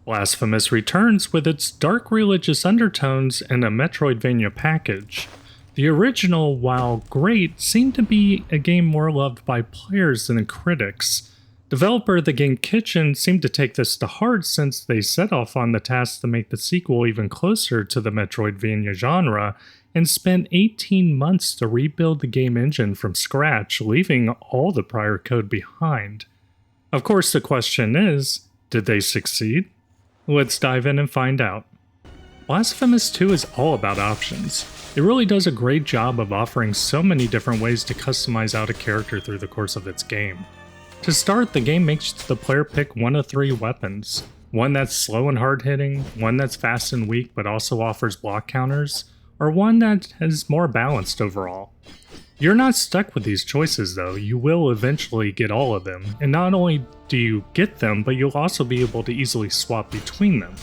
Blasphemous returns with its dark religious undertones and a metroidvania package. The original, while great, seemed to be a game more loved by players than critics. Developer of the game Kitchen seemed to take this to heart since they set off on the task to make the sequel even closer to the metroidvania genre, and spent 18 months to rebuild the game engine from scratch, leaving all the prior code behind. Of course, the question is, did they succeed? Let's dive in and find out. Blasphemous 2 is all about options. It really does a great job of offering so many different ways to customize out a character through the course of its game. To start, the game makes the player pick one of three weapons. One that's slow and hard-hitting, one that's fast and weak but also offers block counters, or one that is more balanced overall. You're not stuck with these choices though, you will eventually get all of them, and not only do you get them, but you'll also be able to easily swap between them.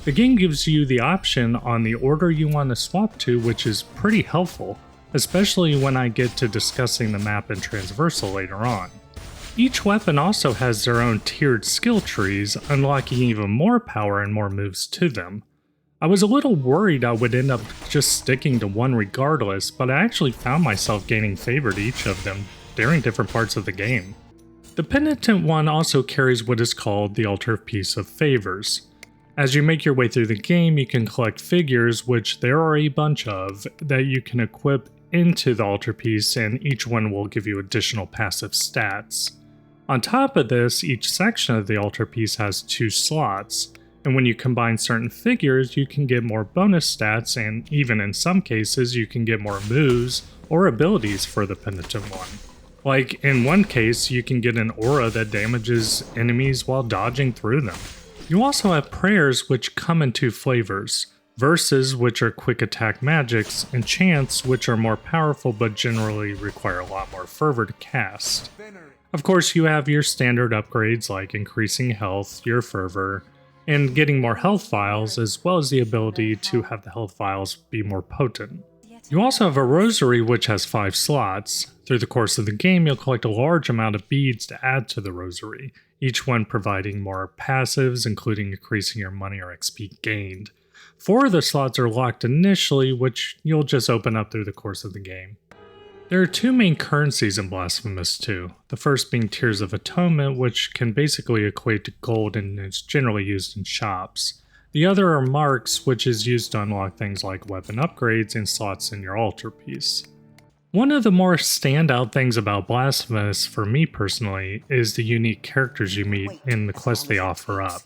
The game gives you the option on the order you want to swap to, which is pretty helpful, especially when I get to discussing the map and transversal later on. Each weapon also has their own tiered skill trees, unlocking even more power and more moves to them. I was a little worried I would end up just sticking to one regardless, but I actually found myself gaining favor to each of them during different parts of the game. The penitent one also carries what is called the Alterpiece of Favors. As you make your way through the game, you can collect figures, which there are a bunch of, that you can equip into the Alterpiece, and each one will give you additional passive stats. On top of this, each section of the Alterpiece has 2 slots, and when you combine certain figures, you can get more bonus stats, and even in some cases, you can get more moves or abilities for the penitent one. Like, in one case, you can get an aura that damages enemies while dodging through them. You also have prayers, which come in 2 flavors: verses, which are quick attack magics, and chants, which are more powerful but generally require a lot more fervor to cast. Of course, you have your standard upgrades like increasing health, your fervor, and getting more health vials, as well as the ability to have the health vials be more potent. You also have a Rosary, which has 5 slots. Through the course of the game, you'll collect a large amount of beads to add to the Rosary, each one providing more passives, including increasing your money or XP gained. 4 of the slots are locked initially, which you'll just open up through the course of the game. There are 2 main currencies in Blasphemous 2, the first being Tears of Atonement, which can basically equate to gold and is generally used in shops. The other are Marks, which is used to unlock things like weapon upgrades and slots in your Alterpiece. One of the more standout things about Blasphemous, for me personally, is the unique characters you meet and the quests they offer up.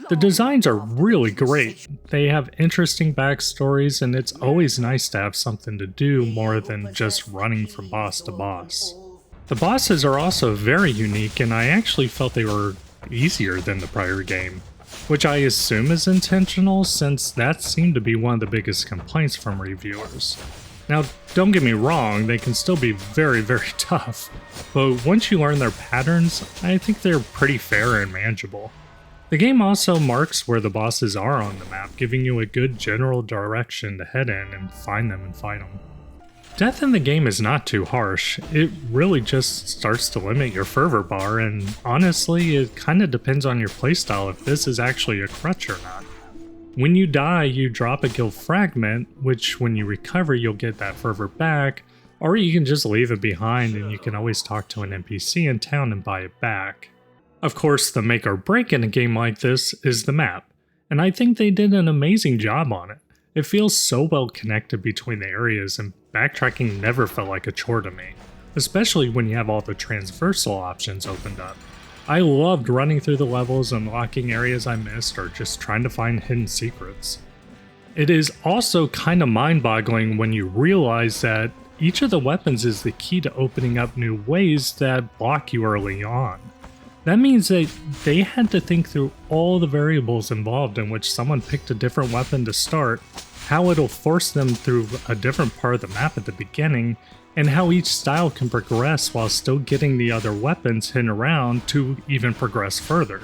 The designs are really great. They have interesting backstories, and it's always nice to have something to do more than just running from boss to boss. The bosses are also very unique, and I actually felt they were easier than the prior game, which I assume is intentional since that seemed to be one of the biggest complaints from reviewers. Now, don't get me wrong, they can still be very, very tough, but once you learn their patterns, I think they're pretty fair and manageable. The game also marks where the bosses are on the map, giving you a good general direction to head in and find them and fight them. Death in the game is not too harsh. It really just starts to limit your fervor bar, and honestly, it kinda depends on your playstyle if this is actually a crutch or not. When you die, you drop a guild fragment, which when you recover you'll get that fervor back, or you can just leave it behind and you can always talk to an NPC in town and buy it back. Of course, the make or break in a game like this is the map, and I think they did an amazing job on it. It feels so well connected between the areas, and backtracking never felt like a chore to me, especially when you have all the transversal options opened up. I loved running through the levels, unlocking areas I missed, or just trying to find hidden secrets. It is also kinda mind-boggling when you realize that each of the weapons is the key to opening up new ways that block you early on. That means that they had to think through all the variables involved in which someone picked a different weapon to start, how it'll force them through a different part of the map at the beginning, and how each style can progress while still getting the other weapons hidden around to even progress further.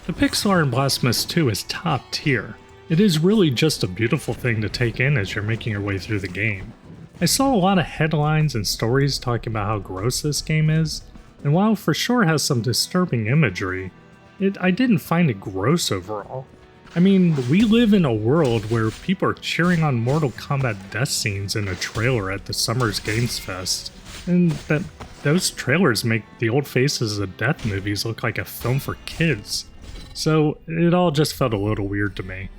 The pixel art in Blasphemous 2 is top tier. It is really just a beautiful thing to take in as you're making your way through the game. I saw a lot of headlines and stories talking about how gross this game is, and while for sure has some disturbing imagery, I didn't find it gross overall. I mean, we live in a world where people are cheering on Mortal Kombat death scenes in a trailer at the Summer's Games Fest, and those trailers make the old faces of death movies look like a film for kids. So it all just felt a little weird to me.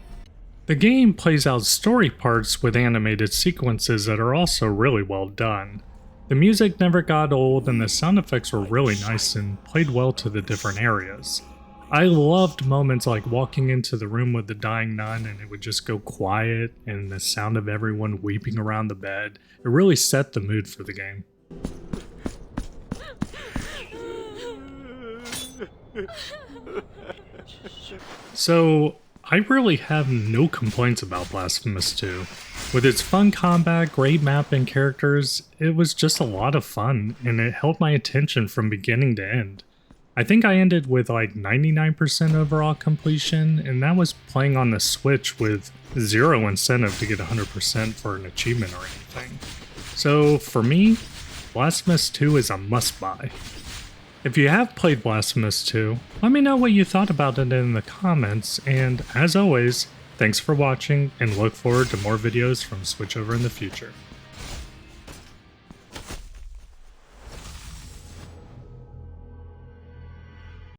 The game plays out story parts with animated sequences that are also really well done. The music never got old and the sound effects were really nice and played well to the different areas. I loved moments like walking into the room with the dying nun and it would just go quiet and the sound of everyone weeping around the bed. It really set the mood for the game. So, I really have no complaints about Blasphemous 2. With its fun combat, great map, and characters, it was just a lot of fun, and it held my attention from beginning to end. I think I ended with like 99% overall completion, and that was playing on the Switch with zero incentive to get 100% for an achievement or anything. So for me, Blasphemous 2 is a must-buy. If you have played Blasphemous 2, let me know what you thought about it in the comments, and as always, thanks for watching and look forward to more videos from Switchover in the future.